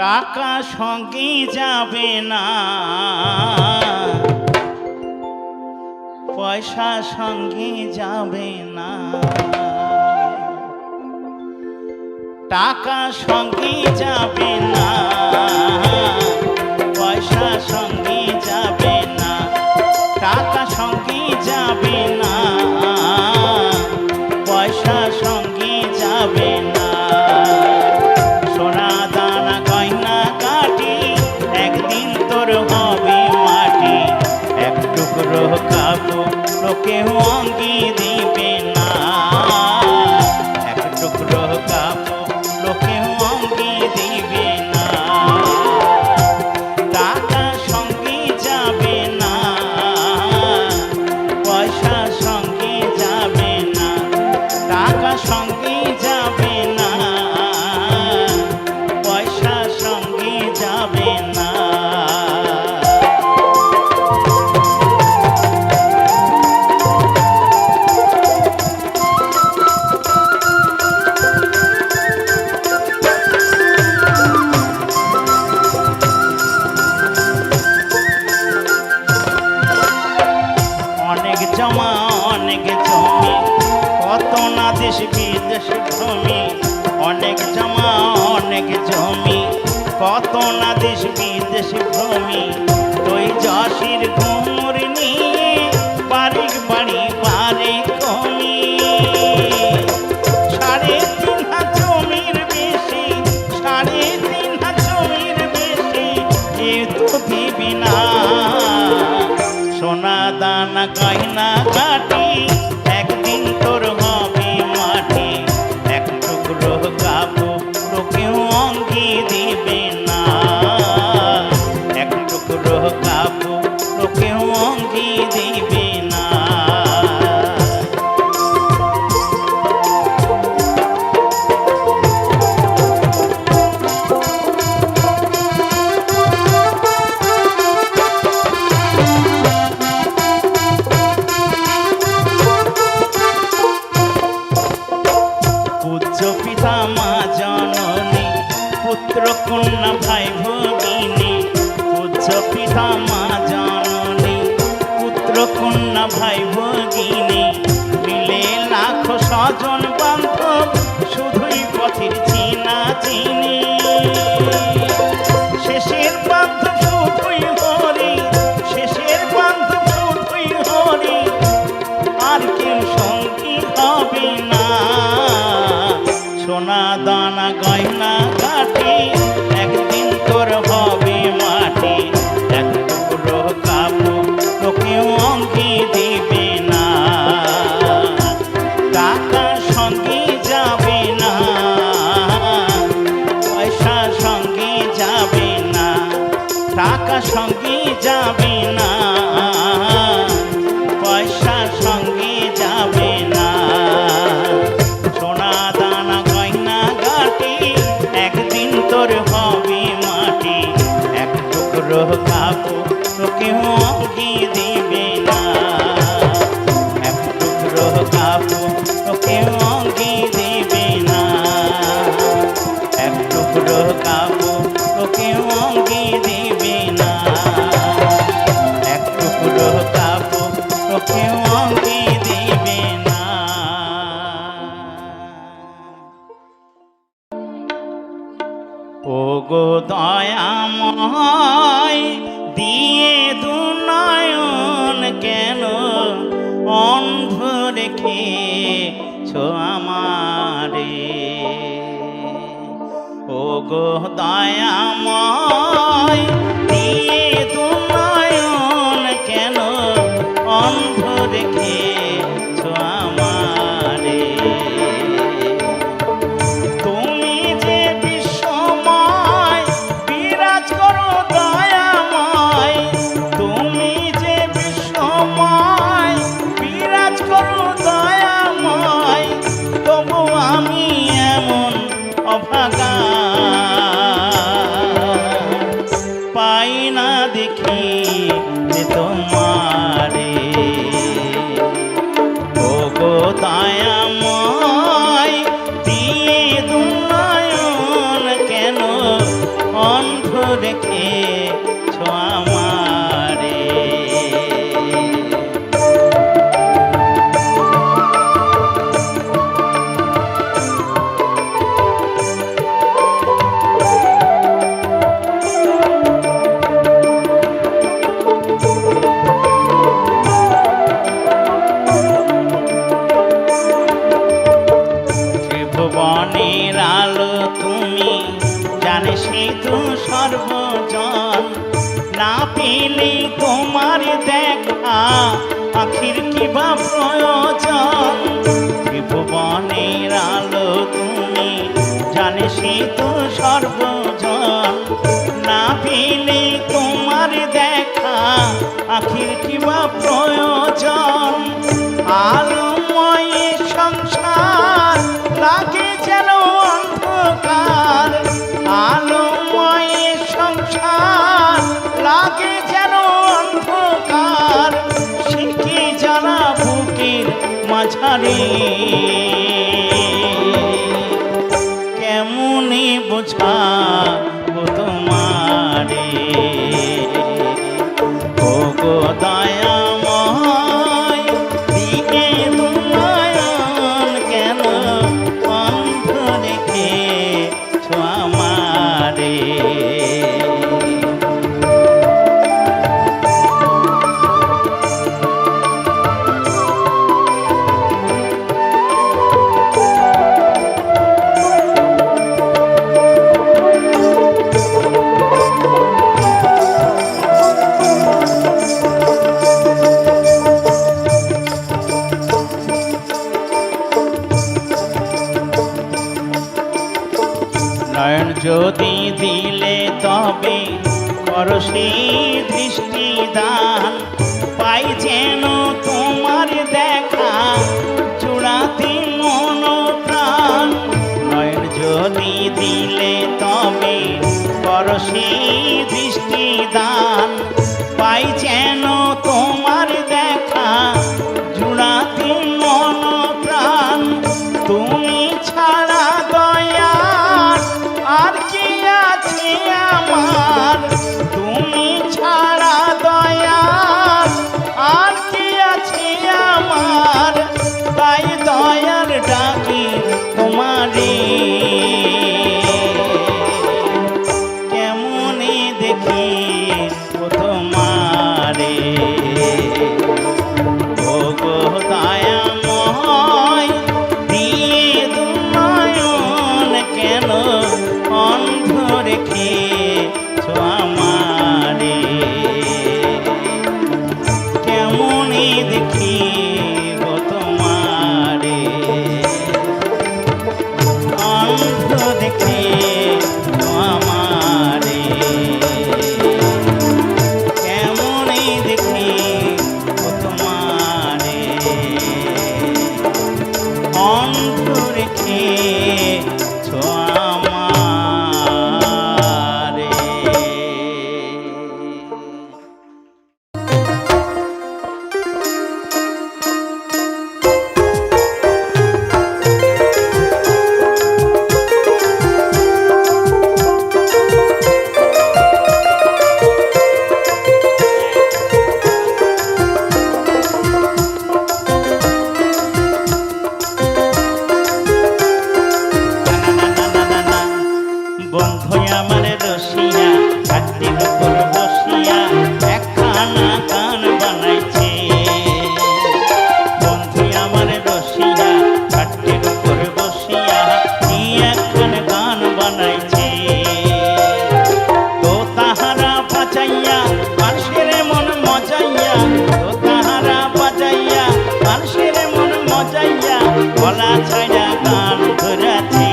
টাকা সঙ্গে যাবে না, পয়সা সঙ্গে যাবে না। টাকা সঙ্গে যাবে না, পয়সা সঙ্গে যাবে না। টাকা সঙ্গে যাবে না, পয়সা সঙ্গে যাবে না। সোনা দানা গয়না কাটি একদিন তোর হবে মাটি। এক টুকরো কাপড় লোকেও অঙ্গি দিবে না, এক টুকরো কাপড় লোকেও অঙ্গি দিবে না। টাকা সঙ্গে যাবে না, পয়সা সঙ্গে যাবে না। টাকা সঙ্গে যাবে না, পয়সা সঙ্গে যাবে না। অনেক জমা অনেক জমি, কত না দেশ বিদেশ ভূমি। অনেক জমা অনেক জমি, কত না দেশ বিদেশ ভূমি। তুই যশির ঘুমুর নিয়ে বাড়ির বাড়ি বাড়ি কমি। 3.5 হাত জমির বেশি, 3.5 হাত জমির বেশি এ তো দিবি না। সোনা দানা গয়না কাটি একদিন তোর হবে মাটি। এক টুকরো কাপড় তোকেও অঙ্গি দিবে না, এক টুকরো কাপড় তোকেও অঙ্গি দিবে না। পূজ্য পিতা মা জননী, পুত্র কন্যা ভাই ভগিনী। পূজ্য পিতা মা জননী, পুত্র কন্যা ভাই ভগিনী। মিলে লাখো স্বজন বান্ধব, শুধুই পথের চিনা চিনি। শেষের বান্ধব শুধুই হরি, শেষের বান্ধব শুধুই হরি। আর কেউ সঙ্গী হবে না। সোনা দানা গয়না কাটি একদিন তোর হবে মাটি। এক টুকরো কাপড় তোকেও অঙ্গি দিবে না। টাকা সঙ্গে যাবে না, পয়সা সঙ্গে যাবে না। টাকা সঙ্গে যাবে না, পয়সা সঙ্গে যাবে না। সোনা দানা গয়না কাটি একদিন তোর হবে মাটি। এক টুকরো কাপড় তোকেও অঙ্গি দিবে না, এক টুকরো কাপড় তোকেও অঙ্গি দিবে না। এক টুকরো কাপড় তোকেও অঙ্গি দিবে না, এক টুকরো কাপড় তোকেও অঙ্গি দিবে না। ও গো দয়াময়, দিয়ে দুনয়ন কেন অন্ধ রেখেছো আমারে। ও গো দয়াময়, দিয়ে দুনয়ন কেন অন্ধ রেখেছো আমারে। তুমি যে বিশ্বময় বিরাজ করো দয়াময়, তুমি যে বিশ্বময় বিরাজ করো দয়াময়। তবু আমি এমন অভাগা, রেখে আমারে। ত্রিভুবনের আলো তুমি, জানে সেতু সর্বজন, না পেলে তোমার দেখা আখির কিবা প্রয়োজন। ত্রিভুবনের আলো তুমি, জানে সেতু সর্বজন, না পেলে তোমার দেখা আখির কিবা প্রয়োজন। আলোময় সংসার লাগে যেন অন্ধকার, আলোময় সংসার লাগে যেন অন্ধকার, শিখে যারা বুকের মাঝারে কেমনে বোঝাবো তোমারে। ও গো দয়াময় দিকে নয়ন কেন অন্ধ রেখেছ আমারে। নয়ন যদি দিলে তবে করো সেই দৃষ্টি দান, পাই যেন তোমার দেখা চূড়াতে মন প্রাণ। নয়ন যদি দিলে তবে করো সেই দৃষ্টি দান, পাই যেন তোমার দেখা চূড়াতে মন প্রাণ। তুমি ছাড়া দয়া আর কি আছে আমার, তুমি ছাড়া দয়া আর কি আছে আমার, তাই দয়ার ডাকি তোমারে কেমনে দেখি ও তোমারে। ও গো দয়াময় দিয়ে দুনয়ন কেন অন্ধ রেখেছ আমারে। কেমনে দেখি ও তোমারে, অন্ধ রেখেছ আমারে। কেমনে দেখি ও তোমারে, অন্ধ রেখেছ আমারে। বন্ধু আমার রসিয়া ঘাটির উপর বসিয়া একখানা গান বানাইছে। বন্ধু আমার রসিয়া ঘাটির উপর বসিয়া কি একখানা গান বানাইছে। তো তাহারা বাজাইয়া মানুষের মন মজাইয়া, তো তাহারা বাজাইয়া মানুষের মন মজাইয়া, গলা ছাইড়া গান ধরেছে।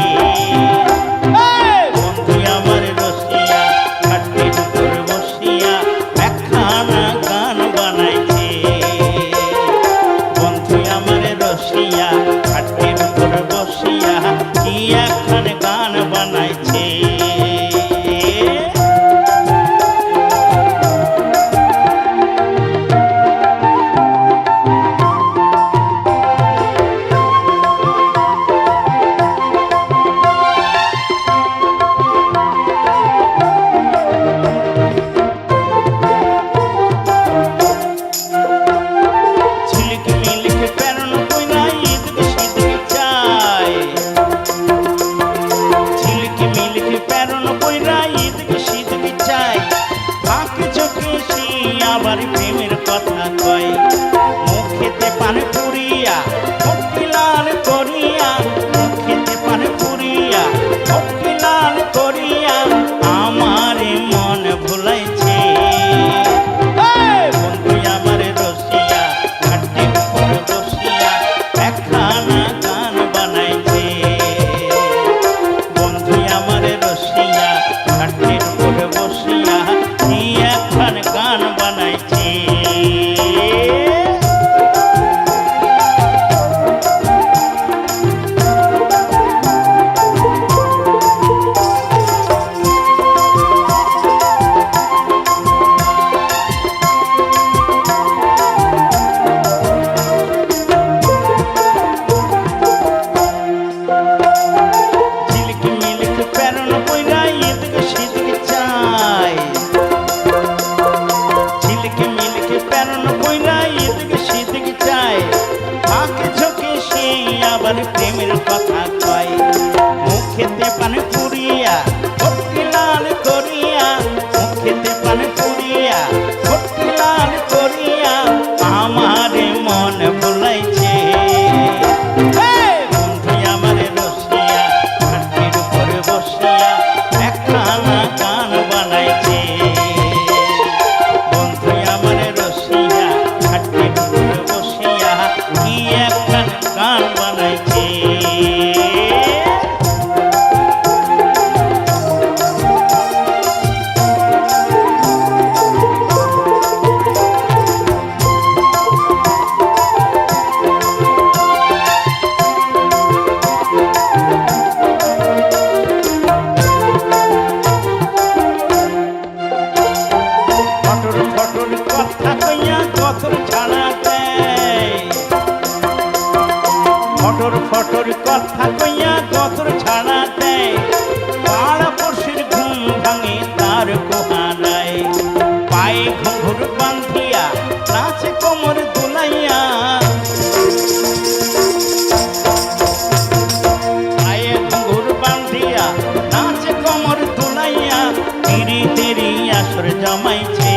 সাজাইয়া পিরিতেরি আসর জমাইছে।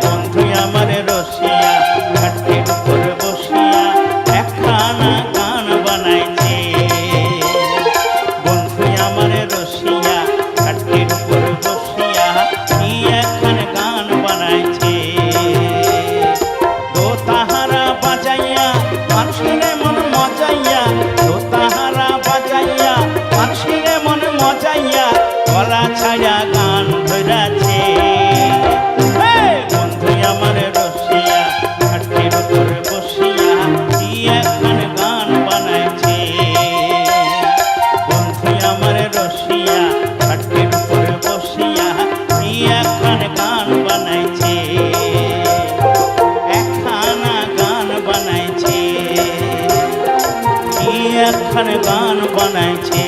বন্ধু আমার রসিয়া ঘাটের উপর বসিয়া একখানা গান বানাইছে। বন্ধু আমার রসিয়া ঘাটের উপর বসিয়া কি একখান গান বানাইছে। তো তাহারা বাজাইয়া মানুষের মন মজাইয়া, তো তাহারা বাজাইয়া মানুষের মন মজাইয়া গলা ছায়া গান ধরাছে। বন্ধু আমার রসিয়া ঘাটের উপর বসিয়া কি একখান গান বানাইছে। বন্ধু আমার রসিয়া ঘাটের উপর বসিয়া কি একখান গান বানাইছে। একখানা গান বানাইছে, কি একখান গান বানাইছে।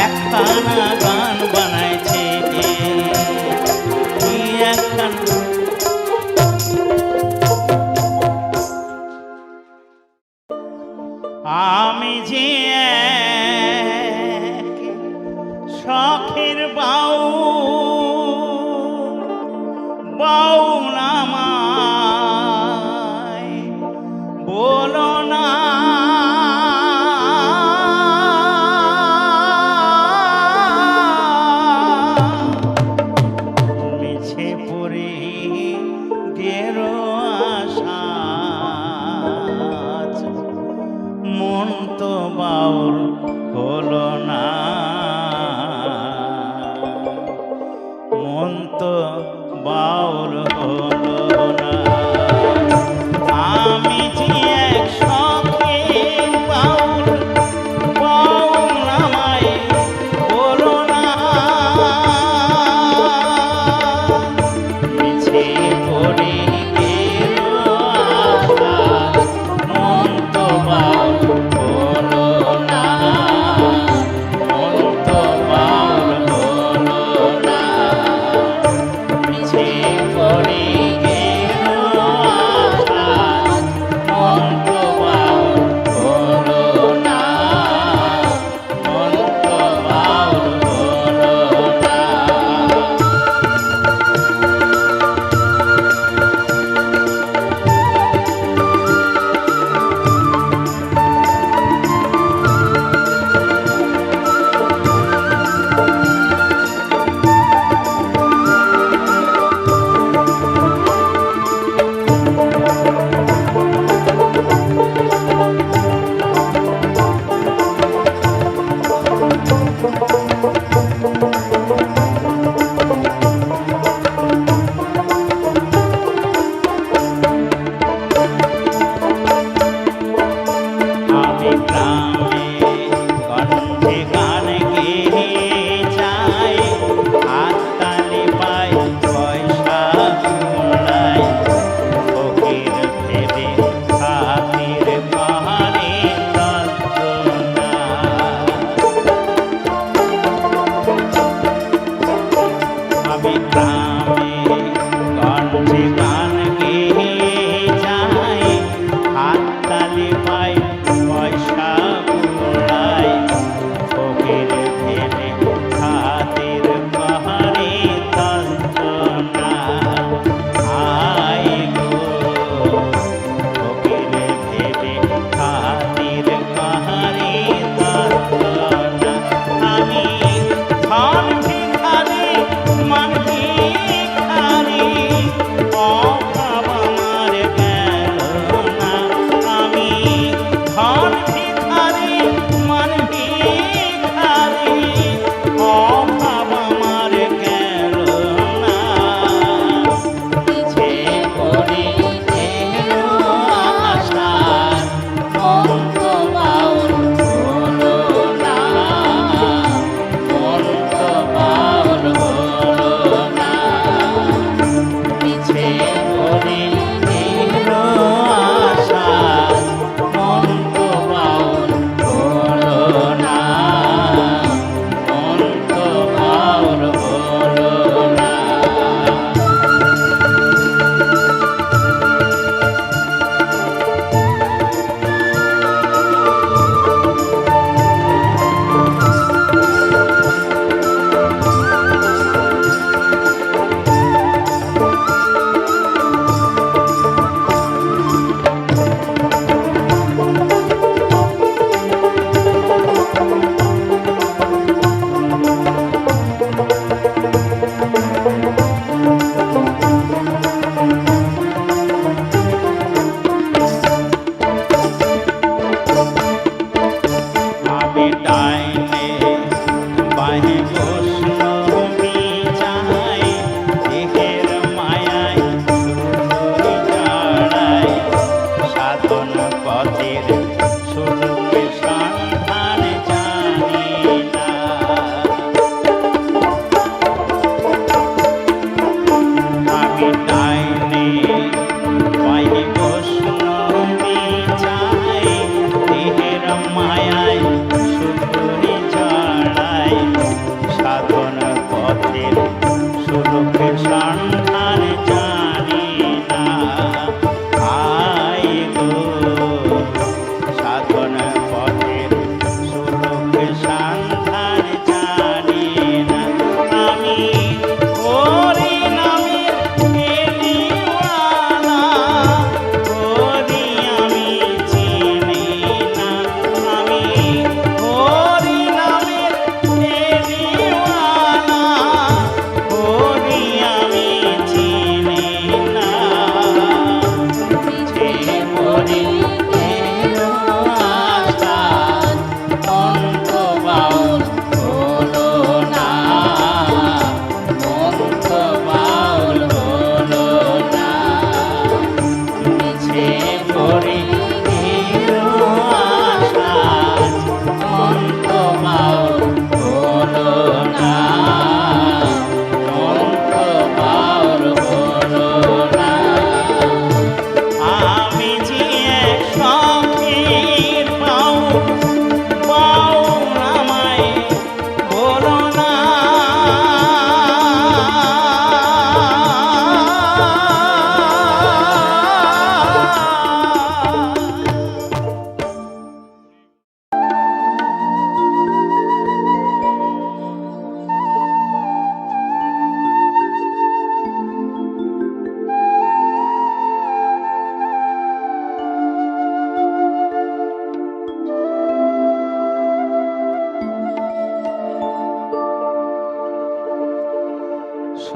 একখানা গান বানাইছে, কি একখান। আমি যে এক শখের বাউল আমায় বলো না মিছে পড়ে গেল আশা, মন তো বাউল হলো না।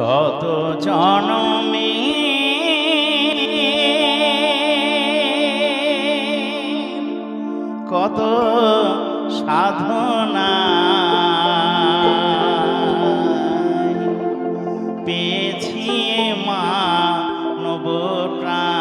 শত জনমে কত সাধনা পেয়েছি মা নবপ্রাণ।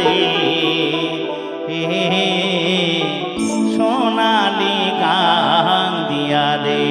রে, সোনালি গান দিয়া রে।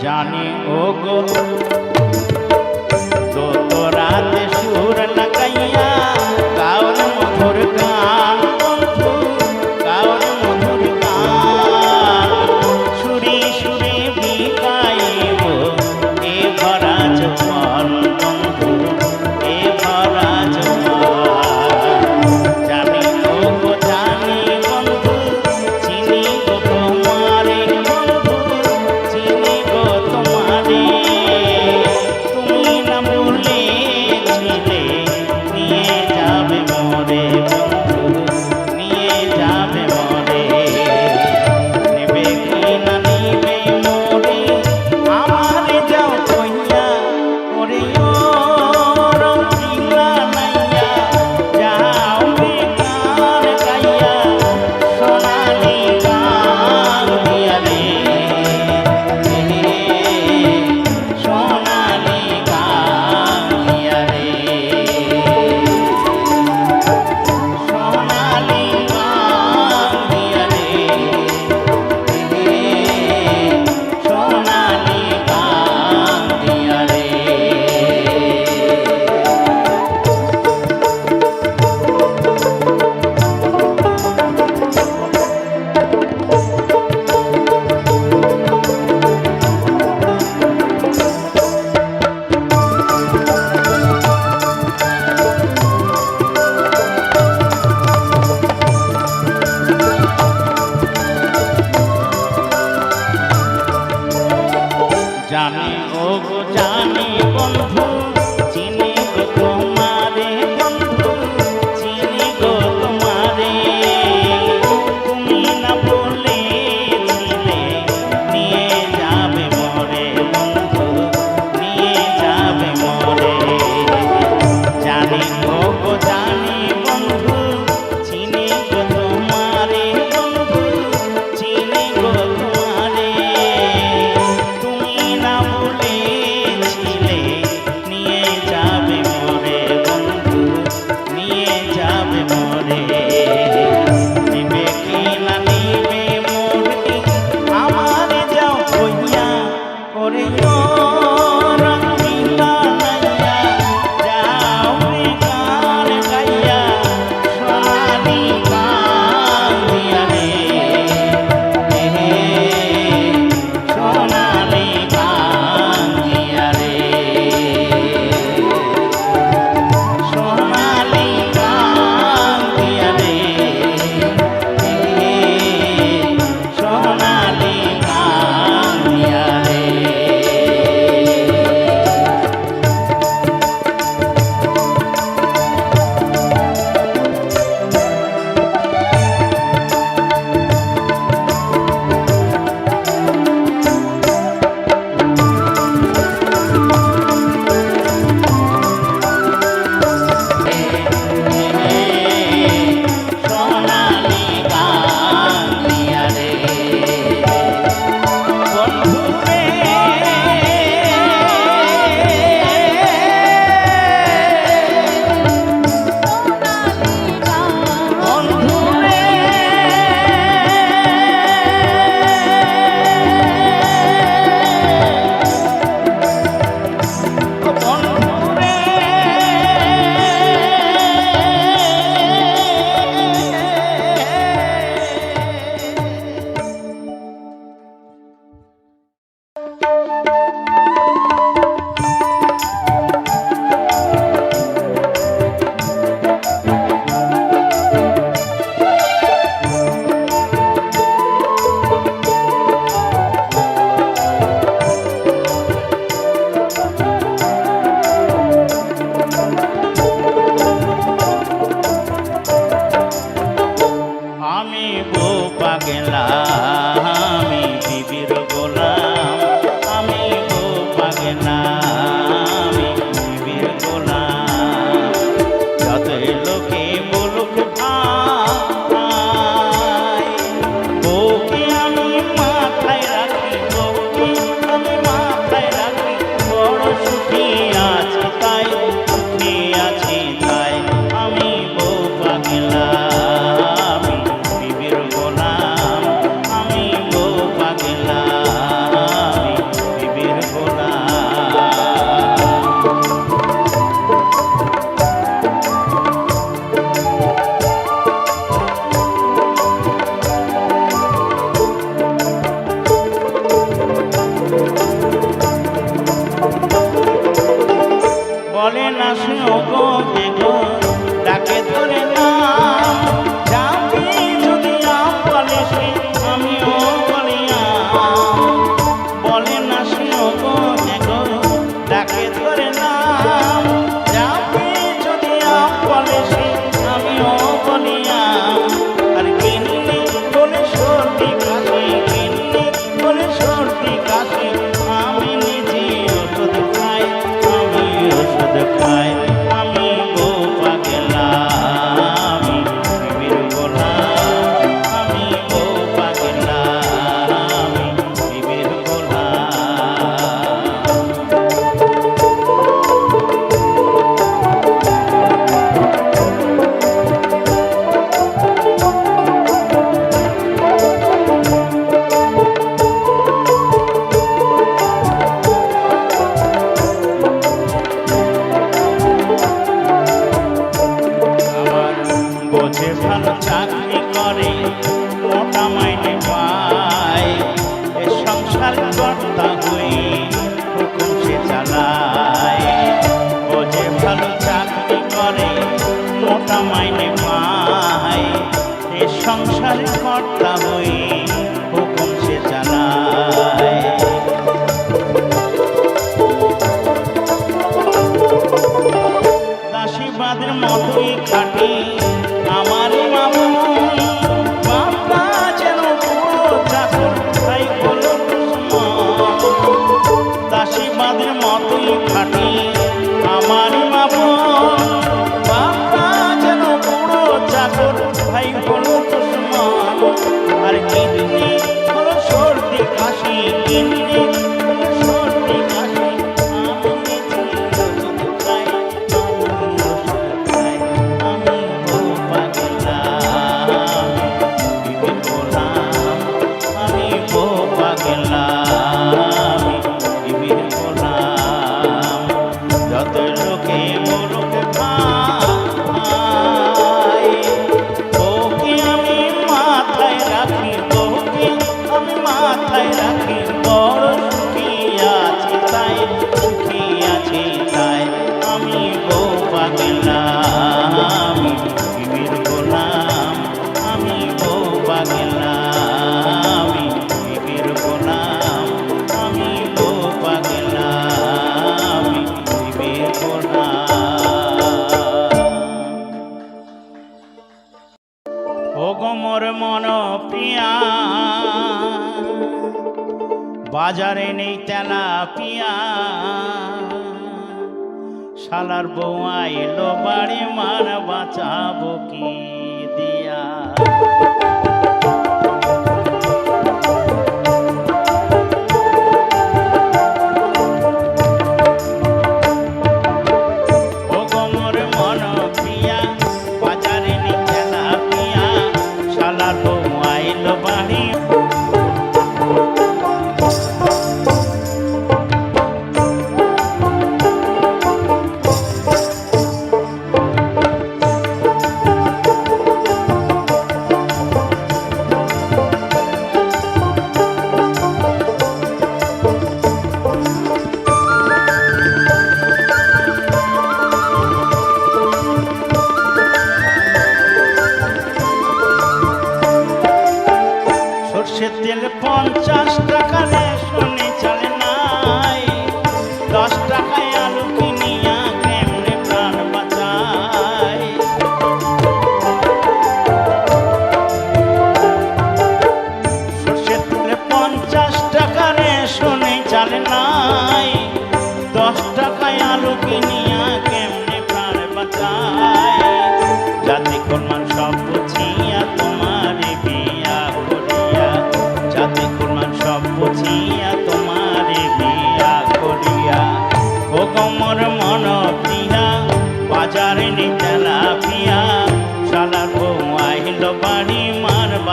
জানি ও গো তো রাতে সুর লাগাইয়া গাওর মধুর গান বন্ধু, গাওর মধুর গান সুরে সুরে বিকাইব এ ভরা জোয়ান বন্ধু, এ ভরা জোয়ান। জানি ও গো জানি বন্ধু, চিনি গো তোমারে বন্ধু, চিনি গো তোমারে। তুমি না বলেছিলে নিয়ে যাবে মোরে বন্ধু, নিয়ে যাবে মোরে। নেবে কি না নিবে মোরে আমারে যাও কইয়া, ওরে ও রঙ্গিলা নাইয়া যাও বেকার গাইয়া সোনালি গান দিয়া রে, সোনালি গান দিয়া রে, সোনালি গান দিয়া রে, সোনালি গান দিয়া রে। জানি ও গো জানি বন্ধু, চিনি গো তোমারে বন্ধু, চিনি গো তোমারে। তুমি না বলেছিলে নিয়ে যাবে মোরে বন্ধু, নিয়ে যাবে মোরে। জানি ও গো জানি বন্ধু, চিনি গো তোমারে বন্ধু, চিনি গো তোমারে। তুমি না বলেছিলে নিয়ে পাগলা আমি বিবির গোলাম। যতই লোকে বলুক ভাই, বউকে আমি মাথায় রাখি, বউকে আমি মাথায় রাখি। বড় সুখী আছি তাই, সুখী আছি তাই, আমি বউ পাগলা আমি বিবির গোলাম। আমি বউ পাগলা আমি বিবির গোলাম। বলে না শুনো গো গো ডাকে ধরে নাম, যাবি যদি আম বলে সে আমিও বলি আম। বলে না শুনো গো গো ডাকে ধরে নাম, যাবি যদি আম বলে সে আমিও বলি আম। আর কিনলি বলে সর্দি কাশি, কিনলি বলে সর্দি কাশি, আমি নিজে ওষুধ খাই, আমি ওষুধ খাই। আমি বউ পাগলা আমি বিবির গোলাম। আমি বউ পাগলা আমি বিবির গোলাম। আমার বোঝে ভালো চাকরি করে, মোটা মাইনে পায়, এ সংসার কর্তা হয়ে হুকুম সে চালায়। বোঝে ভালো চাকরি করে, মোটা মাইনে পায়, এ সংসার কর্তা হয়ে হুকুম সে চালায়। দাসীবাদের মতোই খাটি আমার মামু, বাবা যেন পুরো চাকর তাই হলো দুশ্মন। দাসীবাদের মতোই খাটি আমার মামু, বাবা যেন পুরো চাকর তাই হলো দুশ্মন। আর কিনলি হলো সর্দি কাশি, কিনলি হলো সর্দি কাশি, আমি নিজে ওষুধ খাই, আমি ওষুধ খাই। আমি বউ পাগলা আমি বিবির গোলাম। আমি বউ পাগলা আমি বিবির গোলাম। যত লোকে বলুক ভাই, বউকে আমি মাথায় রাখি, বউকে আমি মাথায় রাখি। বড় সুখী আছি তাই, সুখী আছি তাই, আমি বউ পাগলা আমি বিবির গোলাম। আমি বউ পাগলা আমি বিবির গোলাম। আমি বউ পাগলা আমি বিবির গোলাম। ও গো মোর মন প্রিয়া, বাজারে নেই তেলা পিয়া, শালার বউ আইলো বাড়ি মার বাঁচাবো কি দিয়া। ও গো মোর মন প্রিয়া, বাজারে নেই তেলা পিয়া, শালার বউ আইলো বাড়ি।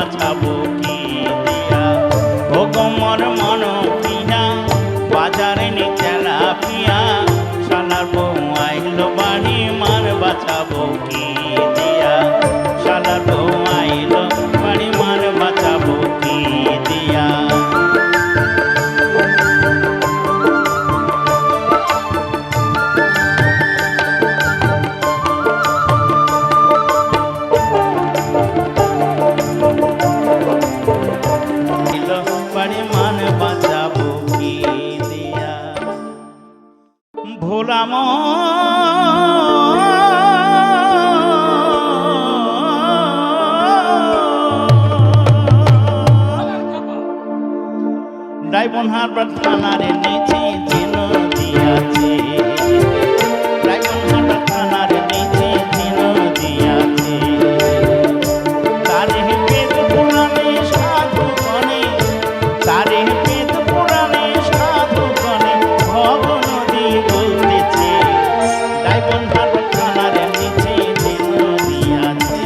বাঁচাবো কি দিয়া। ও গোমর মন পিয়া বাজারে নি চেলা পিয়া, শালার বউ আইলো বাড়ি মান বাঁচাবো কি দিয়া। শালার বউ আইলো বাড়ি মান বাঁচাবো কি দিয়া। ভোলাম ডাইবনহাট থানার নিচে যে নদী আছে, ডাইবনহাট থানার নিচে যে নদী আছে, তারে বেদ পুরাণে সাধু গণে, তারে বেদ পুরাণে সাধু গণে ভব নদী বলতেছে। ডাইবনহাট থানার নিচে যে নদী আছে,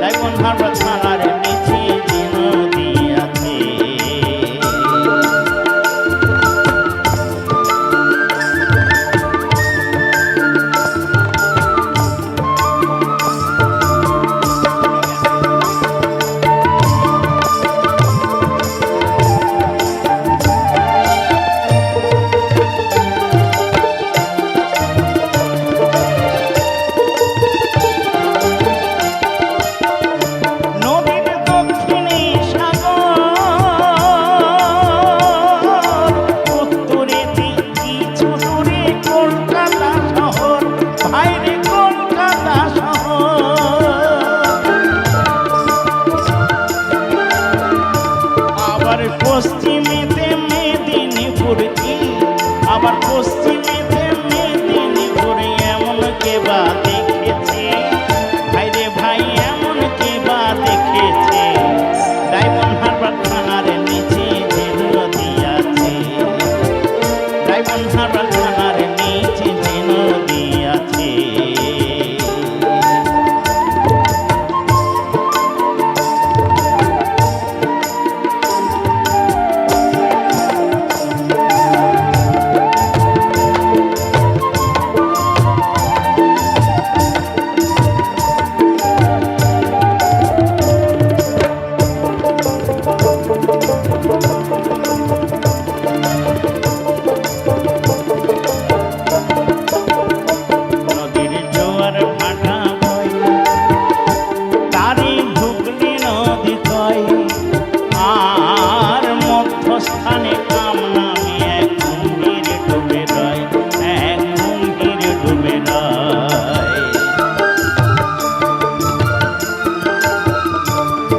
ডাইবনহাট থানার নিচে যে নদী আছে। পশ্চিমেতে মেদিনীপুর কি, আবার পশ্চিমেতে মেদিনীপুর, এমন কে বা দেখেছে ভাইরে ভাই, এমন কে বা দেখেছে। ডাইবনহাট থানার নিচে যে নদী আছে, ডাইবনহাট থানার নিচে যে নদী আছে।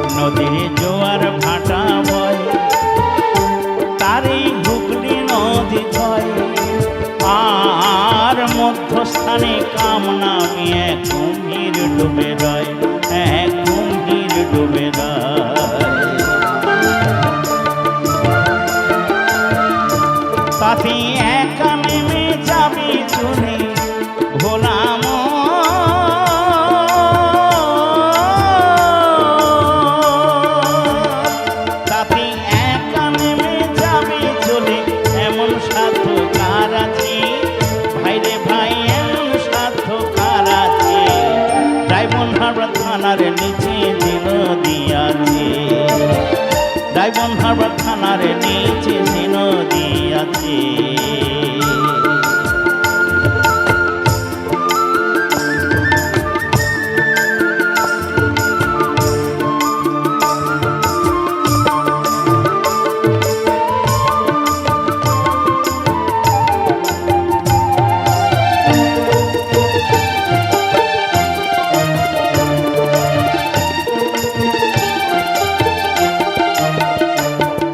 নদীর জোয়ার ভাটা বয়, তারই হুগলি নদী কয়, আর মধ্যস্থানে কামনা মিয়ে কুম্ভীর ডুবে রয়, কুম্ভীর ডুবে রয়। তাতে একা নেমে যাবি চলে ভোলাম, থানার নিচে যে নদী আছে, ডাইবনহাট থানার নিচে যে নদী আছে।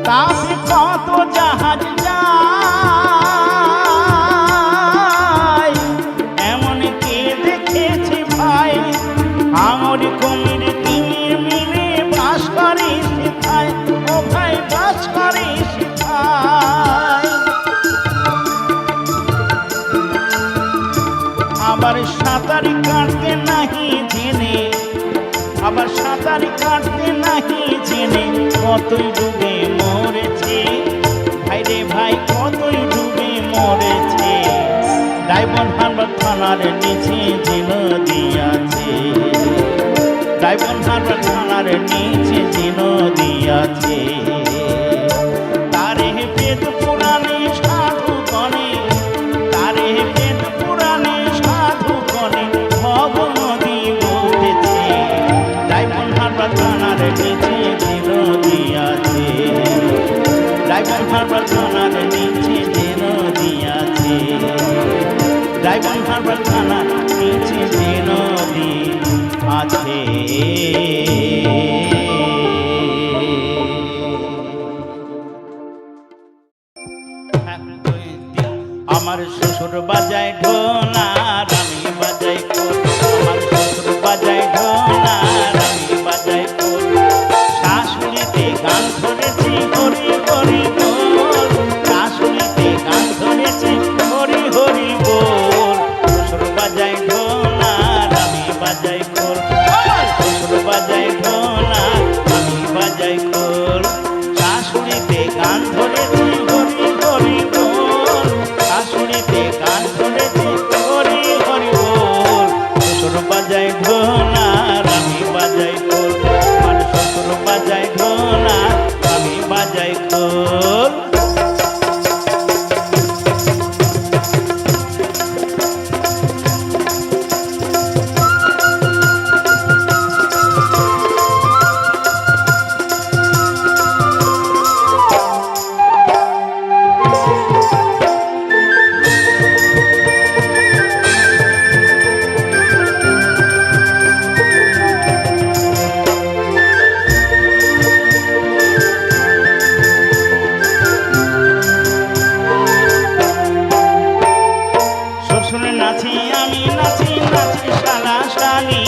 তাতে কত জাহাজ যায়, এমন কে দেখেছি ভাই, আঙুর কুমির তিমির মিলে বাস করে সেথায়, ও ভাই বাস করে সেথায়। আবার সাঁতার কাটতে নাহি জেনে, আবার সাঁতার কাটতে কতই ডুবে মরেছে, ভাই রে ভাই কতই ডুবে মরেছে। ডায়মন্ড হারবার থানার নিচে যে নদী আছে, ডায়মন্ড হারবার থানার নিচে যে নদী আছে, তারে বেদ পুরাণে সাধু গণে, তারে বেদ পুরাণে সাধু গণে ভব নদী বলতেছে। ডায়মন্ড হারবার থানার নিচে যে নদী আছে, ডায়মন্ড হারবার থানার নিচে যে নদী আছে, ডায়মন্ড হারবার থানার নিচে যে নদী আছে। আমার শ্বশুর বাজায় ঢোল আর আমি বাজাই খোল, আমার শ্বশুর বাজায় ঢোল আর আমি বাজাই খোল। শাশুড়িতে গান ধরেছি হরি হরি বল, শাশুড়িতে গান ধরেছি হরি হরি বল। শ্বশুর বাজায় ঢোল আর আমি বাজাই খোল, আমার শ্বশুর বাজায় ঢোল আর আমি বাজাই খোল। শাশুড়িতে গান ধরেছি হরি হরি বল, শাশুড়িতে গান ধরেছি হরি হরি বল। শ্বশুর বাজায় ঢোল আর আমি বাজাই খোল, আমার শ্বশুর বাজায় ঢোল আর আমি বাজাই খোল। শ্বশুর নাচি আমি নাচি নাচি শালা শালি,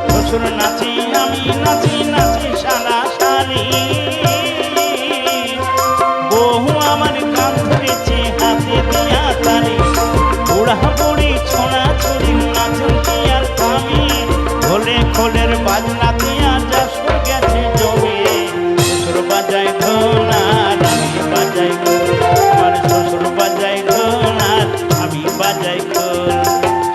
শ্বশুর নাচি আমি নাচি নাচি শালা শালি। বহু আমার গান ধরেছে হাতে দিয়া তালি, বুড়া বুড়ি ছোড়া ছুড়ি নাচন দিয়ার থামি, খোলে খোলের বাজনা দিয়া যশোর গেছে জমে। শ্বশুর বাজায় ঢোল আর আমি বাজাই খোল, আমার শ্বশুর বাজায় ঢোল আর আমি বাজাই খোল।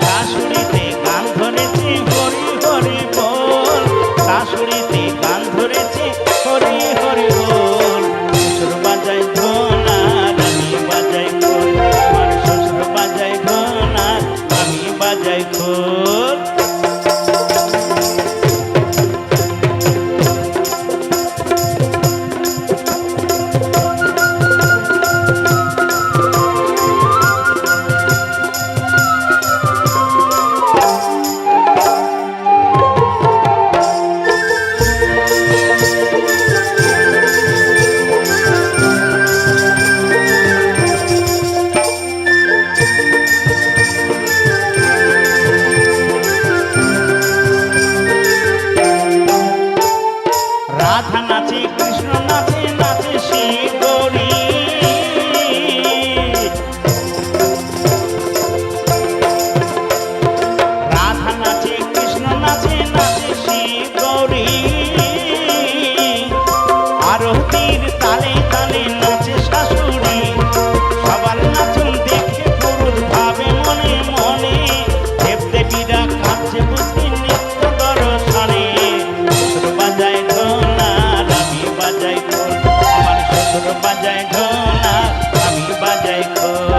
শাশুড়িতে গান ধরেছি হরি হরি বল, শাশুড়িতে গান ধরেছি হরি হরি বল। শ্বশুর বাজায় ঢোল আর আমি বাজাই খোল, আমার শ্বশুর বাজায় ঢোল আর আমি বাজাই খোল। রাধা নাচে কৃষ্ণ নাচে নাচে শিব গৌরী, রাধা নাচে কৃষ্ণ নাচে নাচে শিব গৌরী। আরতির তালে তালে নাচে শাশুড়ি, সবার নাচন দেখে পুরুষ ভাবে মনে মনে, দেবদেবীরা কাঁদছে বুদ্ধি নিত্য দর্শনে। শ্বশুর বাজায় ঢোল আর আমি বাজাই খোল, আমার শ্বশুর বাজায় ঢোল আর আমি বাজাই খোল।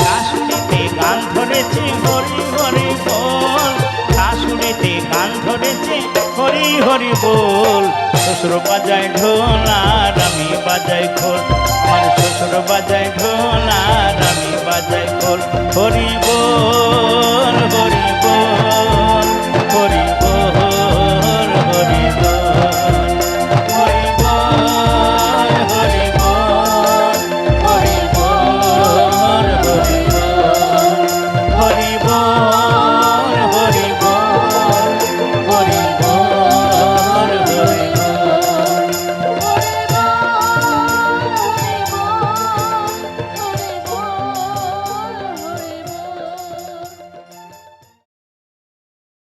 শাশুড়িতে গান ধরেছে হরি হরি বল, শাশুড়িতে গান ধরেছে হরি হরি বল। শ্বশুর বাজায় ঢোল আর আমি বাজাই খোল, আমার শ্বশুর বাজায় ঢোল আর আমি বাজাই খোল হরি